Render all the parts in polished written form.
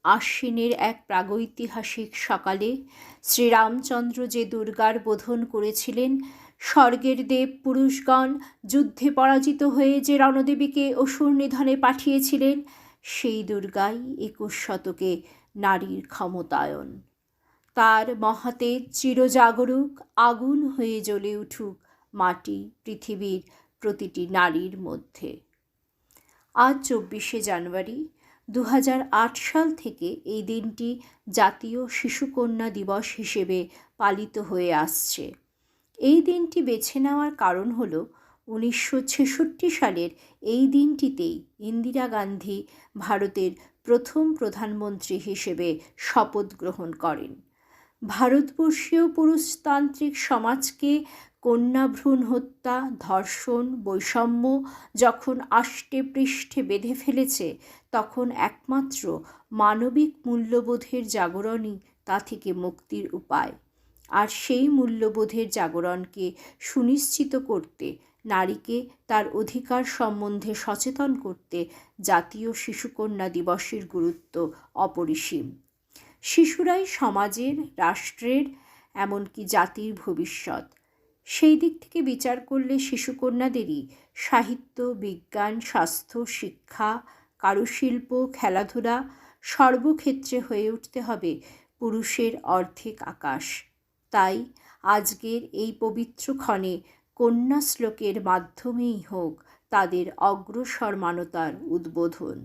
আশ্বিনের এক প্রাগৈতিহাসিক সকালে শ্রীরামচন্দ্র যে দুর্গার বোধন করেছিলেন, স্বর্গের দেব পুরুষগণ যুদ্ধে পরাজিত হয়ে যে রণদেবীকে অসুর নিধনে পাঠিয়েছিলেন, সেই দুর্গাই 21 শতকে নারীর ক্ষমতায়ন। তার মহাতেজ চিরজাগরুক আগুন হয়ে জ্বলে উঠুক মাটি পৃথিবীর প্রতিটি নারীর মধ্যে। আজ 24শে জানুয়ারি 2008 সাল থেকে এই দিনটি জাতীয় শিশুকন্যা দিবস হিসেবে পালিত হয়ে আসছে। এই দিনটি বেছে নেওয়ার কারণ হল 1966 সালের এই দিনটিতেই ইন্দিরা গান্ধী ভারতের প্রথম প্রধানমন্ত্রী হিসেবে শপথ গ্রহণ করেন। ভারতবর্ষীয় পুরুষতান্ত্রিক সমাজকে কন্যা ভ্রূণ হত্যা, ধর্ষণ, বৈষম্য যখন আষ্টে পৃষ্ঠে বেঁধে ফেলেছে, তখন একমাত্র মানবিক মূল্যবোধের জাগরণই তা থেকে মুক্তির উপায়। আর সেই মূল্যবোধের জাগরণকে সুনিশ্চিত করতে, নারীকে তার অধিকার সম্বন্ধে সচেতন করতে জাতীয় শিশুকন্যা দিবসের গুরুত্ব অপরিসীম। শিশুরাই সমাজের, রাষ্ট্রের, এমনকি জাতির ভবিষ্যৎ। সেই দিক থেকে বিচার করলে শিশুকন্যাদেরই সাহিত্য, বিজ্ঞান, স্বাস্থ্য, শিক্ষা, কারুশিল্প, খেলাধুলা সর্বক্ষেত্রে হয়ে উঠতে হবে পুরুষের অর্ধেক আকাশ। তাই আজকের এই পবিত্র ক্ষণে কন্যা শ্লোকের মাধ্যমেই হোক তাদের অগ্রসরমানতার উদ্বোধন।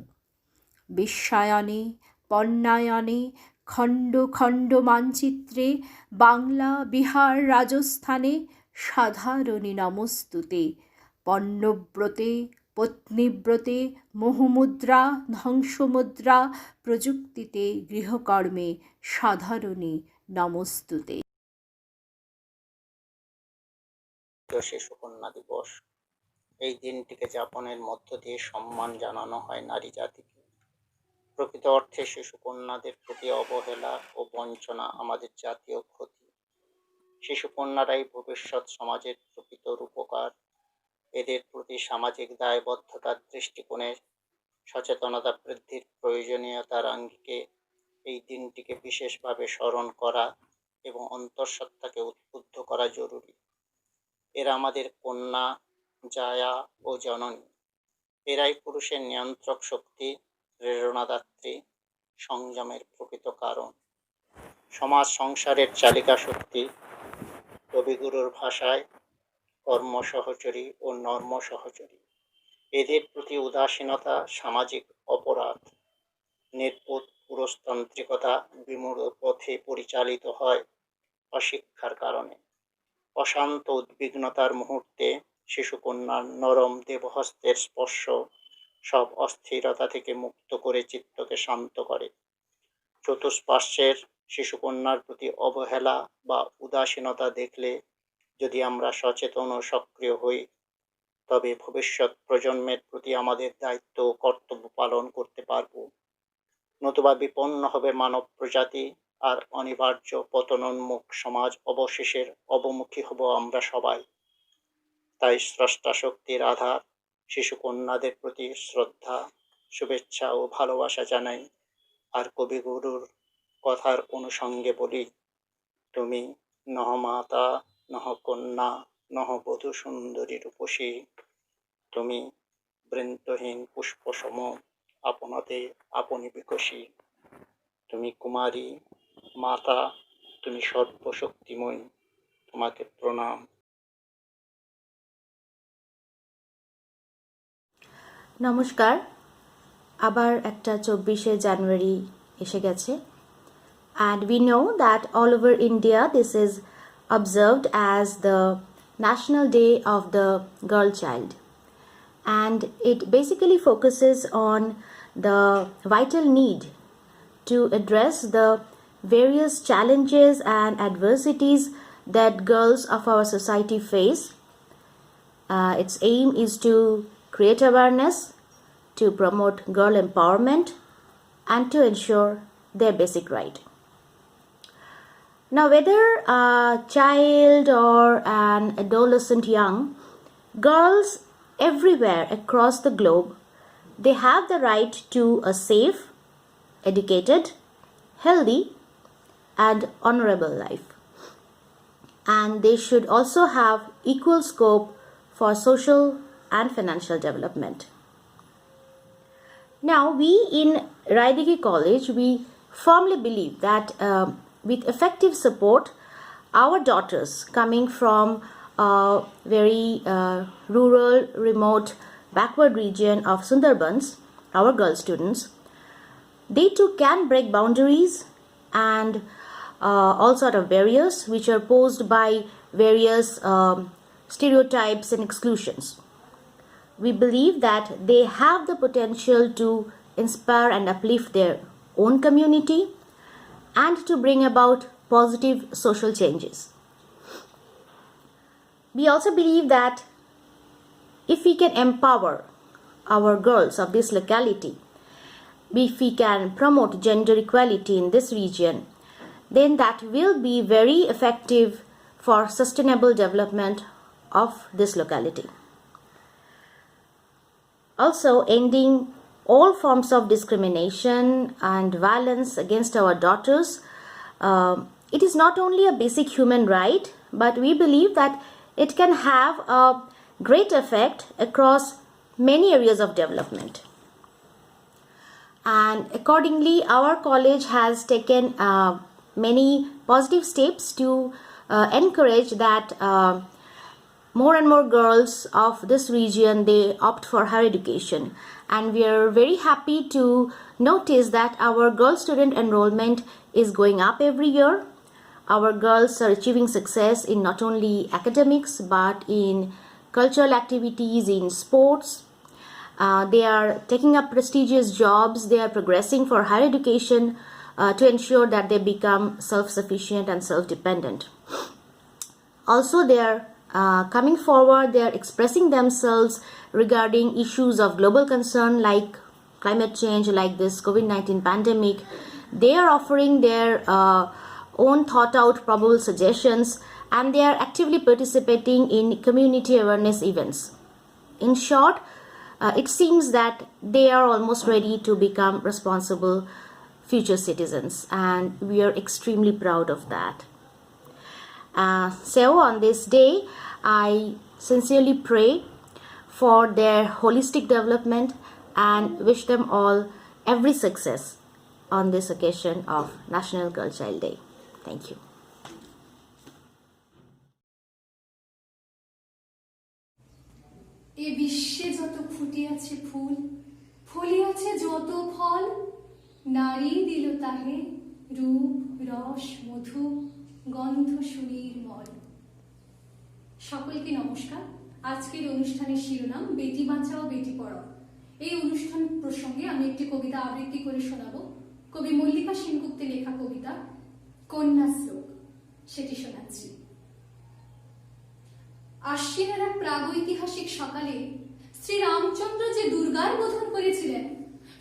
বিশ্বায়নে, পণ্যায়নে, খণ্ড খণ্ড মানচিত্রে বাংলা, বিহার, রাজস্থানে সাধারণী নমস্তুতে। পণ্যব্রতে, পত্নীব্রতে, মোহমুদ্রা, ধ্বংসমুদ্রা, প্রযুক্তিতে, গৃহকর্মে সাধারণী নমস্তুতে। শিশুকন্যা দিবস, এই দিনটিকে যাপনের মধ্য দিয়ে সম্মান জানানো হয় নারী জাতিকে। প্রকৃত অর্থে শিশুকন্যাদের প্রতি অবহেলা ও বঞ্চনা আমাদের জাতীয় ক্ষতি। শিশুকন্যারাই ভবিষ্যৎ সমাজের প্রকৃত রূপকার। এদের প্রতি সামাজিক দায়বদ্ধতার দৃষ্টিকোণে সচেতনতা বৃদ্ধির প্রয়োজনীয়তার আঙ্গিকে এই দিনটিকে বিশেষভাবে স্মরণ করা এবং অন্তঃসত্ত্বাকে উদ্বুদ্ধ করা জরুরি। এরা আমাদের কন্যা, জায়া ও জননী। এরাই পুরুষের নিয়ন্ত্রক শক্তি, প্রেরণাদাত্রী, সংযমের প্রকৃত কারণ, সমাজ সংসারের চালিকা শক্তি। কবিগুরুর ভাষায় কর্ম সহচরী ও নর্ম সহচরী। এদের প্রতি উদাসীনতা সামাজিক অপরাধ। নির্বোধ পুরুষতান্ত্রিকতা বিমূঢ় পথে পরিচালিত হয় অশিক্ষার কারণে। অশান্ত উদ্বিগ্নতার মুহূর্তে শিশুকন্যার নরম দেবহস্তের স্পর্শ সব অস্থিরতা থেকে মুক্ত করে চিত্তকে শান্ত করে। চতুষ্পার্শ্বের শিশুকন্যার প্রতি অবহেলা বা উদাসীনতা দেখলে যদি আমরা সচেতন ও সক্রিয় হই, তবে ভবিষ্যৎ প্রজন্মের প্রতি আমাদের দায়িত্ব ও কর্তব্য পালন করতে পারব। নতুবা বিপন্ন হবে মানব প্রজাতি, আর অনিবার্য পতনোন্মুখ সমাজ অবশেষের অবমুখী হব আমরা সবাই। তাই স্রষ্টা শক্তির আধার শিশুকন্যাদের প্রতি শ্রদ্ধা, শুভেচ্ছা ও ভালোবাসা জানাই। আর কবিগুরুর কথার অনুষঙ্গে বলি, তুমি নহ মাতা, নহ কন্যা, নহ বধূ সুন্দরী রূপসী। তুমি বৃন্তহীন পুষ্পসম, আপনাতে আপনি বিকশী। তুমি কুমারী মাতা, তুমি সর্বশক্তিময়ী, তোমাকে প্রণাম। নমস্কার, আবার একটা 24শে জানুয়ারি এসে গেছে। And we know that all over India this is observed as the National Day of the Girl Child. And it basically focuses on the vital need to address the various challenges and adversities that girls of our society face. Its aim is to create awareness, to promote girl empowerment, and to ensure their basic right. Now, whether a child or an adolescent young, girls everywhere across the globe, they have the right to a safe, educated, healthy, and honorable life. And they should also have equal scope for social and financial development. Now, we in Raidigi College, we firmly believe that with effective support, our daughters coming from a very rural, remote, backward region of Sundarbans, our girl students, they too can break boundaries and all sort of barriers which are posed by various stereotypes and exclusions. We believe that they have the potential to inspire and uplift their own community and to bring about positive social changes. We also believe that if we can empower our girls of this locality, if we can promote gender equality in this region, then that will be very effective for sustainable development of this locality. Also, ending all forms of discrimination and violence against our daughters, it is not only a basic human right, but we believe that it can have a great effect across many areas of development. And accordingly, our college has taken many positive steps to encourage that more and more girls of this region, they opt for higher education. And we are very happy to notice that our girl student enrollment is going up every year. Our girls are achieving success in not only academics but in cultural activities, in sports. They are taking up prestigious jobs. They are progressing for higher education to ensure that they become self-sufficient and self-dependent. Also, they are coming forward, they are expressing themselves regarding issues of global concern like climate change, like this COVID-19 pandemic. They are offering their own thought out probable suggestions, and they are actively participating in community awareness events. In short, it seems that they are almost ready to become responsible future citizens, and we are extremely proud of that. So on this day, I sincerely pray for their holistic development and wish them all every success on this occasion of National Girl Child Day. Thank you. এ বিশ্বে যত ফুটিয়াছে ফুল, ফলিয়াছে যত ফল, নারী দিল তাহে রূপ রস মধু গন্ধ সুনির্মল। সকলকে নমস্কার। আজকের অনুষ্ঠানের শিরোনাম বেটি বাঁচাও বেটি পড়াও। এই অনুষ্ঠান প্রসঙ্গে আমি একটি কবিতা আবৃত্তি করে শোনাবো। কবি মল্লিকা সেনগুপ্তের লেখা কবিতা কন্যা শ্লোক, সেটি শোনাচ্ছি। আশ্বিনের এক প্রাগৈতিহাসিক সকালে শ্রীরামচন্দ্র যে দুর্গার বোধন করেছিলেন,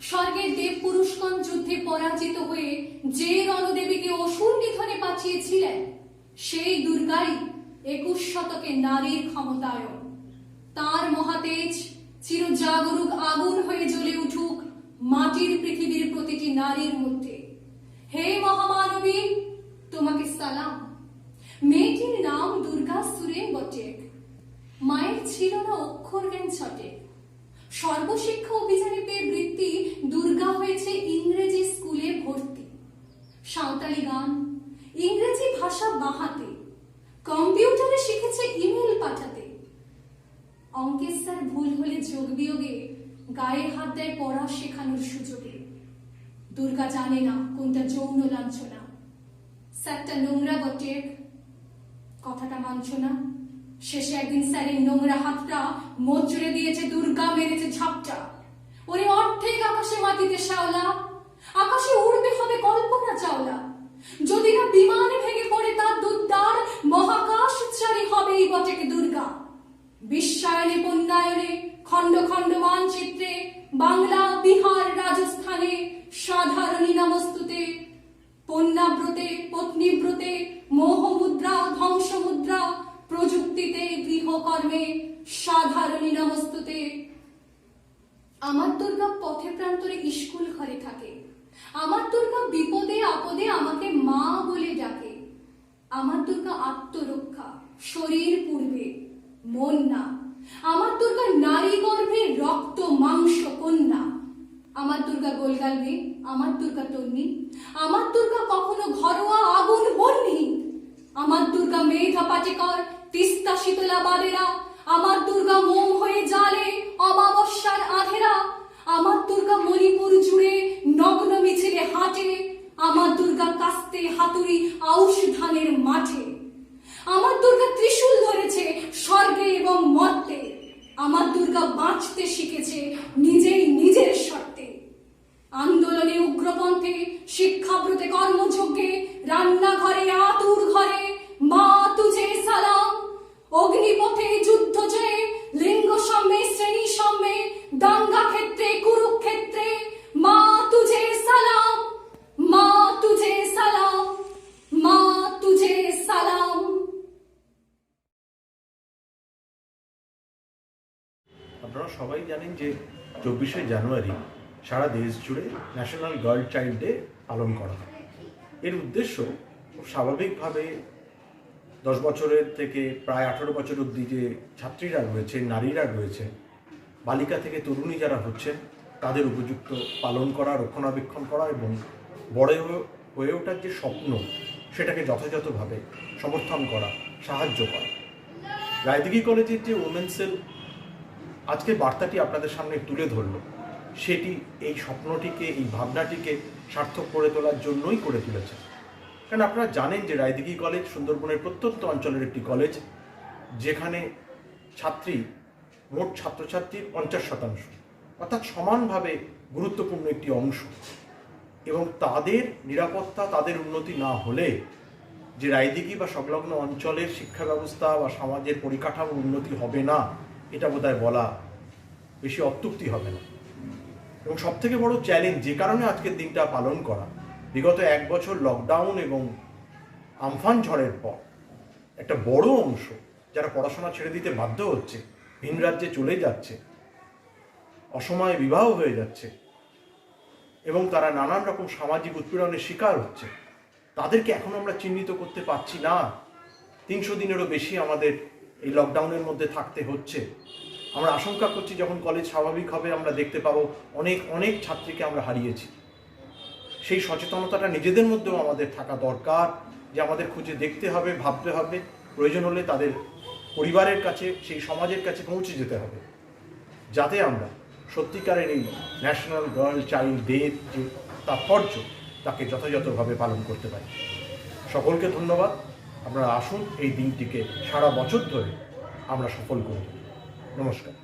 স্বর্গের দেব পুরুষগণ যুদ্ধে পরাজিত হয়ে যে রণদেবীকে অসুর নিধনে পাঠিয়েছিলেন, সেই দুর্গাই 21 শতকে নারীর ক্ষমতায়ন। তার মহাতেজ চিরজাগরুক আগুন হয়ে জ্বলে উঠুক মাটির পৃথিবীর প্রতিটি নারীর মধ্যে। হে মহামানবী, তোমাকে সালাম। মেয়েটির নাম দুর্গা সুরেন বটে। মায়ের ছিল না অক্ষর জ্ঞান ছটে। সর্বশিক্ষা অভিযানে পেয়ে বৃত্তি দুর্গা হয়েছে ইংরেজি স্কুলে ভর্তি। সাঁওতালি গান, ইংরেজি ভাষা বাহাতে, কম্পিউটারে শিখেছে ইমেল পাঠাতে। অঙ্কের স্যার ভুল হলে যোগ বিয়োগে গায়ে হাত দেয় পড়া শেখানোর সুযোগে। দুর্গা জানে না কোনটা যৌন লাঞ্ছনা। স্যারটা নোংরা বটে, কথাটা মানছ না। শেষে একদিন স্যারের নোংরা হাতটা মোচড়ে দিয়েছে দুর্গা, মেরেছে ঝাপটা। ওরে অর্ধেক আকাশে মাটিতে শ্যাওলা, আকাশে উড়বে হবে কল্পনা চাওলা। যদি না বিমানে ভেঙে পড়ে তার দুদ্দার, মহাকাশচারী হবে এই বটেক দুর্গা। বিশ্বায়নে বন্যায়নে খণ্ড খণ্ড মানচিত্রে, বাংলা বিহার রাজস্থানে সাধারণী নমস্তুতে। পণ্যাব্রতে পত্নীব্রতে মোহমুদ্রা ধ্বংসমুদ্রা, প্রযুক্তিতে গৃহকর্মে সাধারণী নমস্তুতে। আমার দুর্গা পথে প্রান্তরে স্কুল ঘরে থাকে, আমার দুর্গা বিপদে আপদে আমাকে মা বলে ডাকে। আমার দুর্গা আত্মরক্ষা, শরীর পূর্বে মন না। আমার দুর্গা নারী গর্ভে রক্ত মাংস কন্যা। আমার দুর্গা গোলগাল মেয়ে, আমার দুর্গা তন্নি। আমার দুর্গা কখনো ঘরোয়া আগুন বন্যি। আমার দুর্গা মেঘা পাটেকর, তিস্তা শীতলা বাদেরা। আমার দুর্গা মোম হয়ে জালে অমাবস্যার আধেরা। আমার দুর্গা মণিপুর জুড়ে নগ্ন মিছিলে হাঁটে। আমার দুর্গা কাস্তে হাতুড়ি আউশ ধানের মাঠে। আমার দুর্গা ত্রিশূল ধরেছে স্বর্গে এবং মর্তে। আমার দুর্গা বাঁচতে শিখেছে নিজেই নিজের শর্তে। আন্দোলনে উগ্রপন্থে, শিক্ষাব্রতে কর্মযজ্ঞে, রান্নাঘরে আতুর ঘরে মা তুঝে সালাম। অগ্নিপথে যুদ্ধ জয়ে, লিঙ্গ সাম্যে শ্রেণী সাম্যে, দাঙ্গা ক্ষেত্রে কুরুক্ষেত্রে মা তুঝে সালাম, মা তুঝে সালাম, মা তুঝে সালাম। আপনারা সবাই জানেন যে 24শে জানুয়ারি সারা দেশ জুড়ে ন্যাশনাল গার্ল চাইল্ড ডে পালন করা হয়। এর উদ্দেশ্য খুব স্বাভাবিকভাবে 10 বছরের থেকে প্রায় 18 বছর অবধি যে ছাত্রীরা রয়েছে, নারীরা রয়েছে, বালিকা থেকে তরুণী যারা হচ্ছেন, তাদের উপযুক্ত পালন করা, রক্ষণাবেক্ষণ করা এবং বড় হয়ে ওঠার যে স্বপ্ন সেটাকে যথাযথভাবে সমর্থন করা, সাহায্য করা। রায়দিঘি কলেজের যে ওমেন সেল আজকে বার্তাটি আপনাদের সামনে তুলে ধরল, সেটি এই স্বপ্নটিকে, এই ভাবনাটিকে সার্থক করে তোলার জন্যই করে তুলেছে। কারণ আপনারা জানেন যে রায়দিঘি কলেজ সুন্দরবনের প্রত্যন্ত অঞ্চলের একটি কলেজ, যেখানে মোট ছাত্রছাত্রীর 50%, অর্থাৎ সমানভাবে গুরুত্বপূর্ণ একটি অংশ। এবং তাদের নিরাপত্তা, তাদের উন্নতি না হলে যে রায়দিঘি বা সংলগ্ন অঞ্চলের শিক্ষা ব্যবস্থা বা সমাজের পরিকাঠামোর উন্নতি হবে না, এটা বোধহয় বলা বেশি অত্যুক্তি হবে না। এবং সবথেকে বড় চ্যালেঞ্জ যে কারণে আজকের দিনটা পালন করা, বিগত 1 বছর লকডাউন এবং আমফান ঝড়ের পর একটা বড় অংশ যারা পড়াশোনা ছেড়ে দিতে বাধ্য হচ্ছে, ভিন রাজ্যে চলে যাচ্ছে, অসময়ে বিবাহ হয়ে যাচ্ছে এবং তারা নানান রকম সামাজিক উৎপীড়নের শিকার হচ্ছে, তাদেরকে এখন আমরা চিহ্নিত করতে পারছি না। 300 দিনেরও বেশি আমাদের এই লকডাউনের মধ্যে থাকতে হচ্ছে। আমরা আশঙ্কা করছি যখন কলেজ স্বাভাবিক হবে আমরা দেখতে পাবো অনেক অনেক ছাত্রীকে আমরা হারিয়েছি। সেই সচেতনতাটা নিজেদের মধ্যেও আমাদের থাকা দরকার, যে আমাদের খুঁজে দেখতে হবে, ভাবতে হবে, প্রয়োজন হলে তাদের পরিবারের কাছে, সেই সমাজের কাছে পৌঁছে যেতে হবে, যাতে আমরা সত্যিকারের এই ন্যাশনাল গার্ল চাইল্ড ডের যে তাৎপর্য তাকে যথাযথভাবে পালন করতে পারি। সকলকে ধন্যবাদ। আপনারা আসুন এই দিনটিকে সারা বছর ধরে আমরা সফল করি। নমস্কার।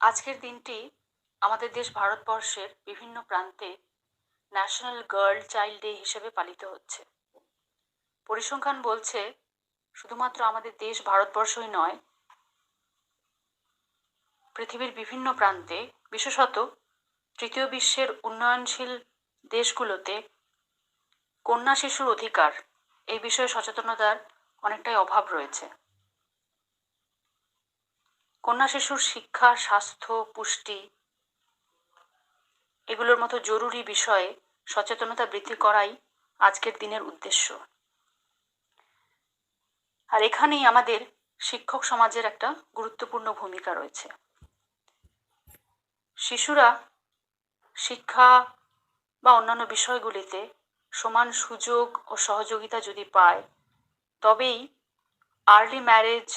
আজকের দিনটি আমাদের দেশ ভারতবর্ষের বিভিন্ন প্রান্তে ন্যাশনাল গার্ল চাইল্ড ডে হিসেবে পালিত হচ্ছে। পরিসংখ্যান বলছে শুধুমাত্র আমাদের দেশ ভারতবর্ষই নয়, পৃথিবীর বিভিন্ন প্রান্তে, বিশেষত তৃতীয় বিশ্বের উন্নয়নশীল দেশগুলোতে কন্যা শিশুর অধিকার এই বিষয়ে সচেতনতার অনেকটাই অভাব রয়েছে। কন্যা শিশুর শিক্ষা, স্বাস্থ্য, পুষ্টি এগুলোর মতো জরুরি বিষয়ে সচেতনতা বৃদ্ধি করাই আজকের দিনের উদ্দেশ্য। আর এখানেই আমাদের শিক্ষক সমাজের একটা গুরুত্বপূর্ণ ভূমিকা রয়েছে। শিশুরা শিক্ষা বা অন্যান্য বিষয়গুলিতে সমান সুযোগ ও সহযোগিতা যদি পায়, তবেই আর্লি ম্যারেজ,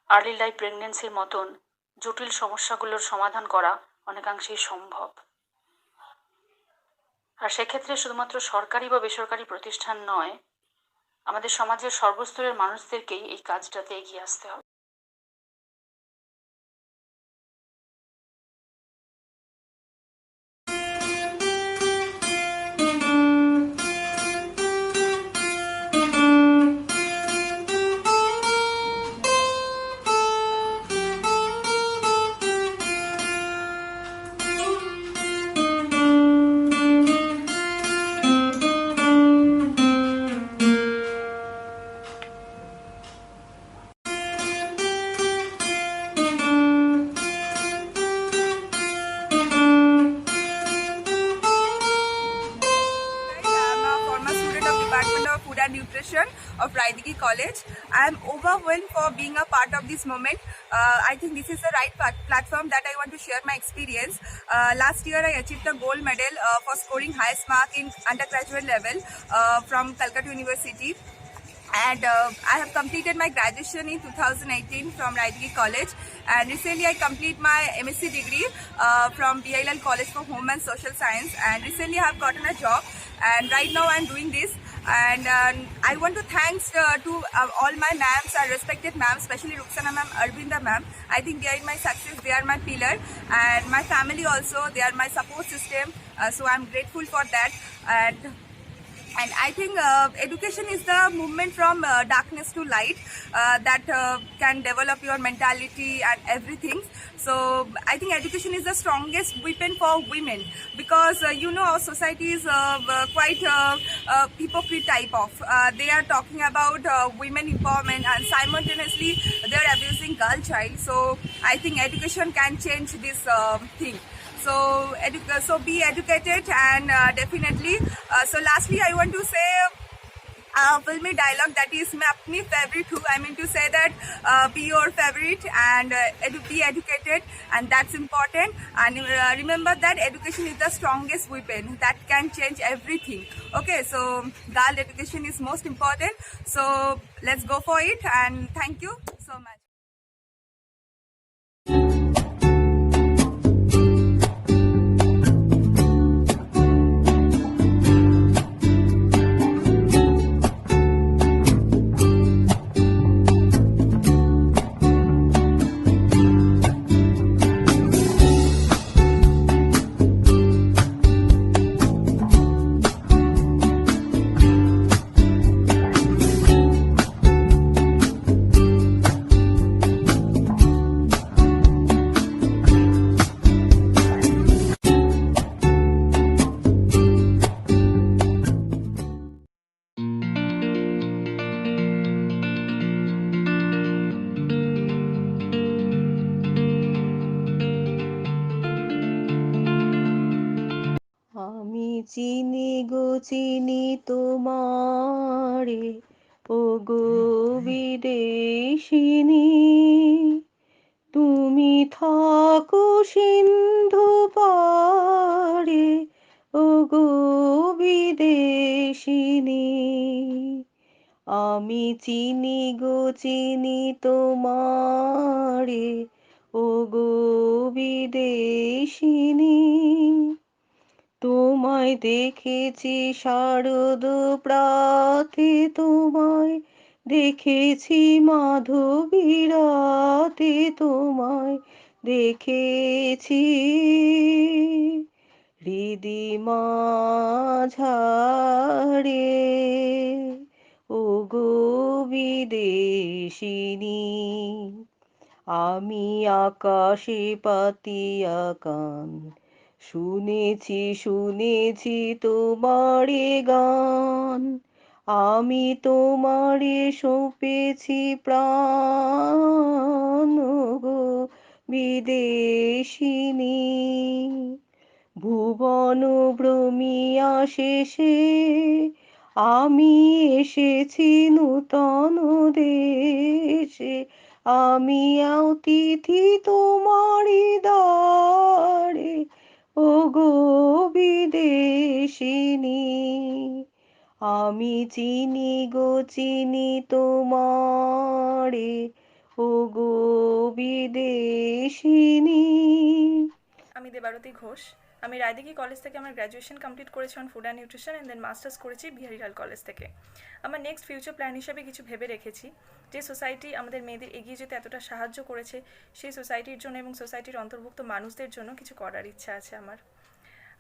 আর্লি লাইফ প্রেগন্যান্সির মতন জটিল সমস্যাগুলোর সমাধান করা অনেকাংশেই সম্ভব। আর সেক্ষেত্রে শুধুমাত্র সরকারি বা বেসরকারি প্রতিষ্ঠান নয়, আমাদের সমাজের সর্বস্তরের মানুষদেরকেই এই কাজটাতে এগিয়ে আসতে হবে। of Food and Nutrition of Raidigi College. I am overwhelmed for being a part of this moment. I think this is the right platform that I want to share my experience. Last year I achieved a gold medal for scoring highest mark in undergraduate level from Calcutta University. And I have completed my graduation in 2018 from Raidigi College, and recently I complete my MSc degree from BILL College for Home and Social Science, and recently I have gotten a job, and right now I am doing this. And I want to thanks to all my ma'ams, our respected ma'ams, especially Ruxana ma'am, Arvinda ma'am. I think they are my success, they are my pillar, and my family also, they are my support system, so I am grateful for that. And I think education is the movement from darkness to light that can develop your mentality and everything. So I think education is the strongest weapon for women, because our society is quite hypocrite type of. They are talking about women empowerment, and simultaneously they are abusing girl child. So I think education can change this thing. So be educated, and definitely. So lastly, I want to say filmy dialogue that is my favorite too. I mean to say that be your favorite and be educated, and that's important. And remember that education is the strongest weapon that can change everything. Okay, so girl education is most important. So let's go for it, and thank you so much. আমি চিনি গো চিনি তোমারে, ও গো বিদেশিনী, তুমি থাকো সিন্ধু পারে, ও গো বিদেশিনী। আমি চিনি গো চিনি তোমারে, ও গো বিদেশিনী। তোমায় দেখেছি শারদ প্রাতে, তোমায় দেখেছি মাধবী রাতে, তোমায় দেখেছি হৃদি মাঝারে, ও গো বিদেশিনী। আমি আকাশে পাতিয়া কান, শুনেছি শুনেছি তোমারে গান, আমি তোমারে সঁপেছি প্রাণ, গো বিদেশিনী। ভুবন ভ্রমিয়া শেষে আমি এসেছি নূতন দেশে, আমি অতিথি তোমারি দ্বারে, ও গো বিদেশিনী। আমি চিনি গো চিনি তোমারে, ও গো বিদেশিনী। আমি দেবারতী ঘোষ। আমি রায়দিঘি কলেজ থেকে আমার গ্র্যাজুয়েশন কমপ্লিট করেছি on food and nutrition, and then masters করেছি বিহারিলাল কলেজ থেকে। আমার নেক্সট ফিউচার প্ল্যান হিসেবে কিছু ভেবে রেখেছি। যে সোসাইটি আমাদের মেয়েদের এগিয়ে যেতে এতটা সাহায্য করেছে, সেই সোসাইটির জন্য এবং সোসাইটির অন্তর্ভুক্ত মানুষদের জন্য কিছু করার ইচ্ছা আছে আমার।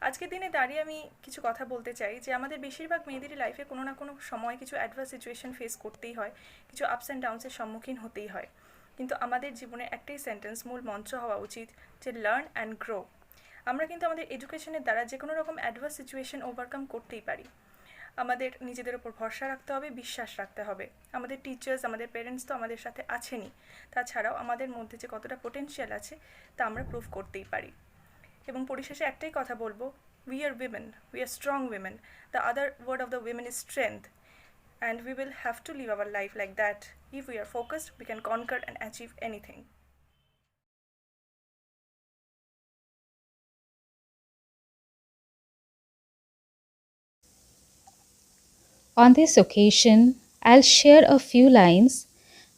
আজকের দিনে দাঁড়িয়ে আমি কিছু কথা বলতে চাই যে আমাদের বেশিরভাগ মেয়েদেরই লাইফে কোনো না কোনো সময় কিছু অ্যাডভার্স সিচুয়েশন ফেস করতেই হয়, কিছু আপস অ্যান্ড ডাউনসের সম্মুখীন হতেই হয়। কিন্তু আমাদের জীবনে একটাই সেন্টেন্স, মূল মন্ত্র হওয়া উচিত যে লার্ন অ্যান্ড গ্রো। আমরা কিন্তু আমাদের এডুকেশনের দ্বারা যে কোনো রকম অ্যাডভার্স সিচুয়েশন ওভারকাম করতেই পারি। আমাদের নিজেদের ওপর ভরসা রাখতে হবে, বিশ্বাস রাখতে হবে। আমাদের টিচার্স, আমাদের পেরেন্টস তো আমাদের সাথে আছেনই, তাছাড়াও আমাদের মধ্যে যে কতটা পোটেনশিয়াল আছে তা আমরা প্রুভ করতেই পারি। এবং পরিশেষে একটাই কথা বলবো, we are women, we are strong women. The other word of the women is strength. and we will have to live our life like that. If we are focused, we can conquer and achieve anything. On this occasion, I'll share a few lines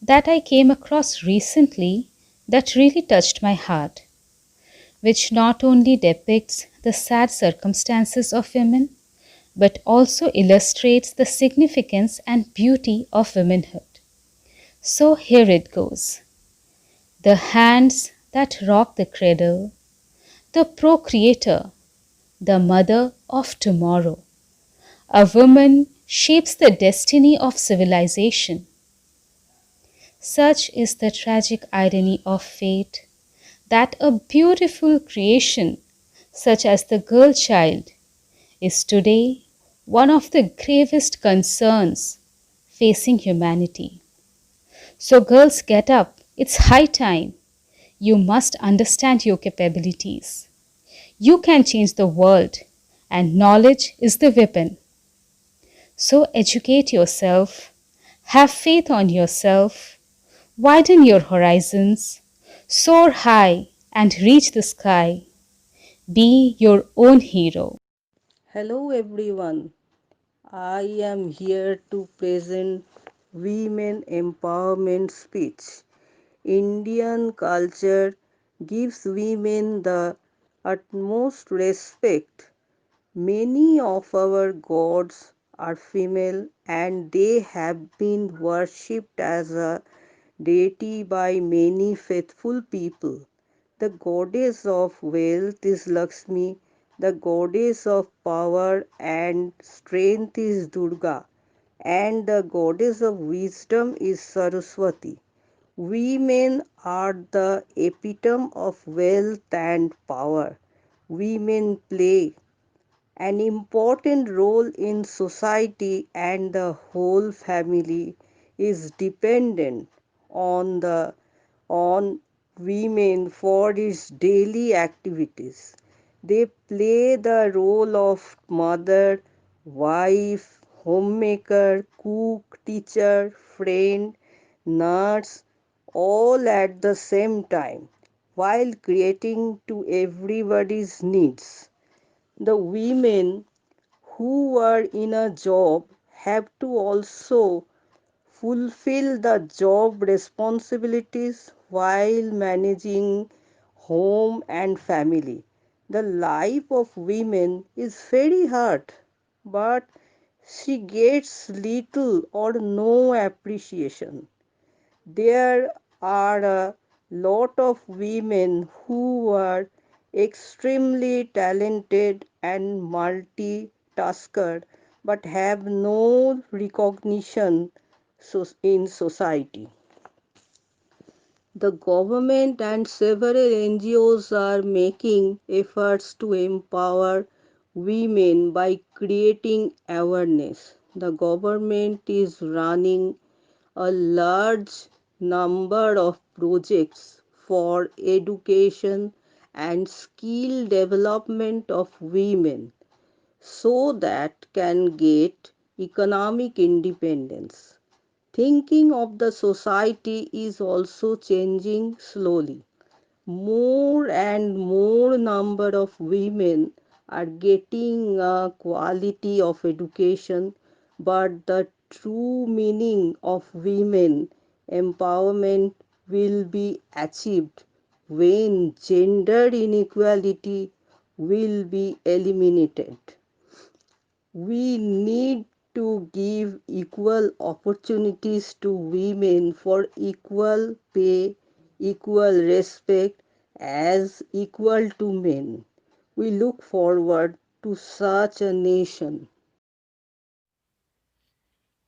that I came across recently that really touched my heart, which not only depicts the sad circumstances of women, but also illustrates the significance and beauty of womanhood. So here it goes. The hands that rock the cradle, the procreator, the mother of tomorrow. A woman shapes the destiny of civilization. Such is the tragic irony of fate that a beautiful creation, such as the girl child, is today one of the gravest concerns facing humanity. So, girls, get up. It's high time. You must understand your capabilities. You can change the world, and knowledge is the weapon. So, educate yourself, have faith on yourself, widen your horizons, soar high and reach the sky. Be your own hero. Hello everyone. I am here to present Women Empowerment Speech. Indian culture gives women the utmost respect. Many of our gods are female and they have been worshipped as a deity by many faithful people. The goddess of wealth is Lakshmi, the goddess of power and strength is Durga, and the goddess of wisdom is Saraswati. Women are the epitome of wealth and power. Women play an important role in society and the whole family is dependent on the on women for its daily activities. They play the role of mother, wife, homemaker, cook, teacher, friend, nurse, all at the same time while creating to everybody's needs. The women who are in a job have to also fulfill the job responsibilities while managing home and family. The life of women is very hard, but she gets little or no appreciation. There are a lot of women who are extremely talented and multitasker but have no recognition in society. The government and several NGOs are making efforts to empower women by creating awareness. The government is running a large number of projects for education and skill development of women so that can get economic independence. Thinking of the society is also changing slowly. More and more number of women are getting a quality of education, but the true meaning of women empowerment will be achieved when gender inequality will be eliminated. We need to give equal opportunities to women for equal pay, equal respect as equal to men. We look forward to such a nation.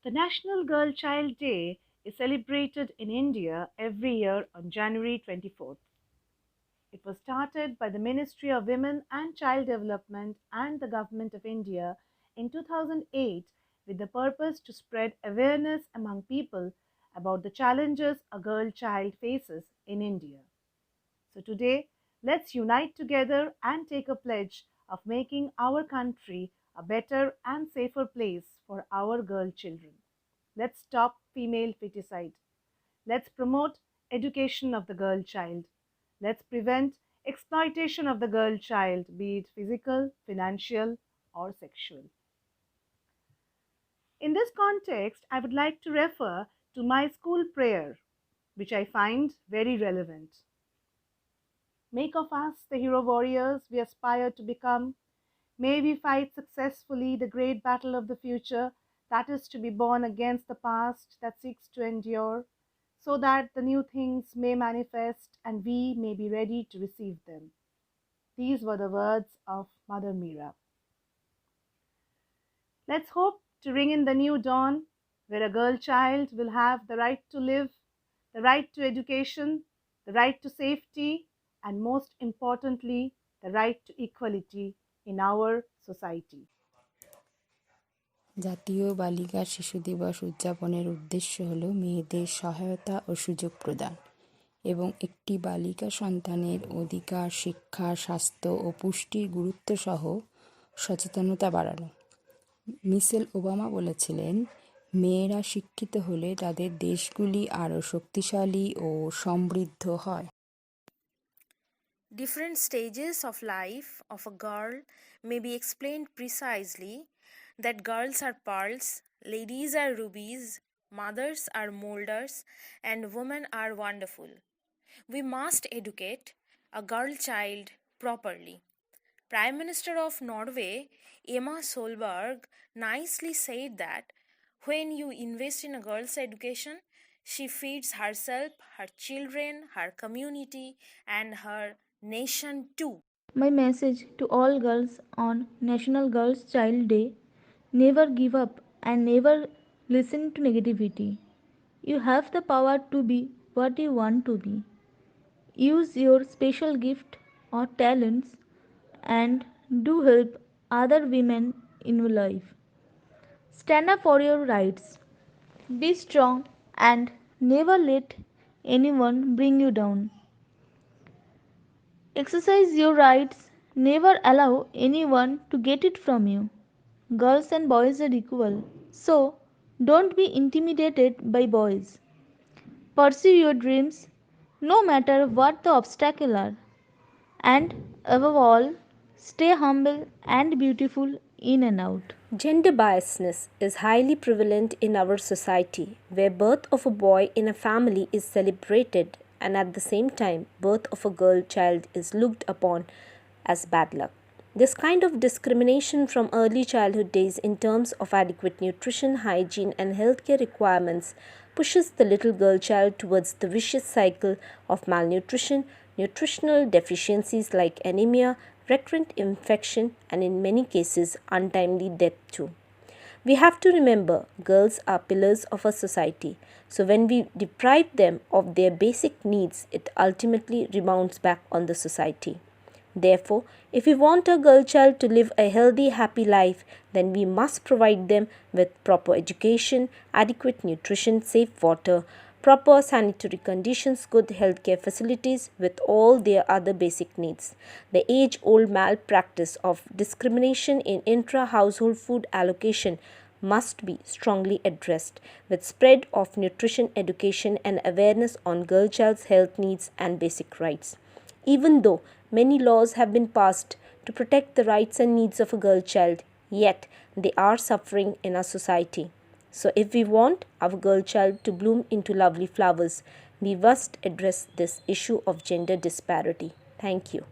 The National Girl Child Day is celebrated in India every year on January 24th. It was started by the Ministry of Women and Child Development and the Government of India in 2008 with the purpose to spread awareness among people about the challenges a girl child faces in India. So today, let's unite together and take a pledge of making our country a better and safer place for our girl children. Let's stop female feticide. Let's promote education of the girl child. Let's prevent exploitation of the girl child, be it physical, financial, or sexual. In this context, I would like to refer to my school prayer, which I find very relevant. Make of us the hero warriors we aspire to become. May we fight successfully the great battle of the future, that is to be born against the past that seeks to endure, so that the new things may manifest and we may be ready to receive them. These were the words of Mother Meera. Let's hope to ring in the new dawn, where a girl child will have the right to live, the right to education, the right to safety, and most importantly, the right to equality in our society. জাতীয় বালিকা শিশু দিবস উদযাপনের উদ্দেশ্য হলো মেয়েদের সহায়তা ও সুযোগ প্রদান এবং একটি বালিকা সন্তানের অধিকার, শিক্ষা, স্বাস্থ্য ও পুষ্টির গুরুত্ব সহ সচেতনতা বাড়ানো। মিশেল ওবামা বলেছিলেন, মেয়েরা শিক্ষিত হলে তাদের দেশগুলি আরও শক্তিশালী ও সমৃদ্ধ হয়। Different stages of life of a girl may be explained precisely that girls are pearls, ladies are rubies, mothers are molders, and women are wonderful. We must educate a girl child properly. Prime Minister of Norway, Emma Solberg, nicely said that when you invest in a girl's education, she feeds herself, her children, her community, and her nation too. My message to all girls on National Girls Child Day: never give up and never listen to negativity. You have the power to be what you want to be. Use your special gift or talents and do help other women in your life. Stand up for your rights. Be strong and never let anyone bring you down. Exercise your rights. Never allow anyone to get it from you. Girls and boys are equal, so don't be intimidated by boys. Pursue your dreams, no matter what the obstacles are. And above all, stay humble and beautiful in and out. Gender biasness is highly prevalent in our society, where birth of a boy in a family is celebrated and at the same time birth of a girl child is looked upon as bad luck. This kind of discrimination from early childhood days in terms of adequate nutrition, hygiene and healthcare requirements pushes the little girl child towards the vicious cycle of malnutrition, nutritional deficiencies like anemia, recurrent infection, and in many cases untimely death too. We have to remember girls are pillars of our society, so when we deprive them of their basic needs, it ultimately rebounds back on the society. Therefore, if we want a girl child to live a healthy, happy life, then we must provide them with proper education, adequate nutrition, safe water, proper sanitary conditions, good healthcare facilities with all their other basic needs. The age-old malpractice of discrimination in intra-household food allocation must be strongly addressed with spread of nutrition education and awareness on girl child's health needs and basic rights. Even though many laws have been passed to protect the rights and needs of a girl child, yet they are suffering in our society. So if we want our girl child to bloom into lovely flowers, we must address this issue of gender disparity. Thank you.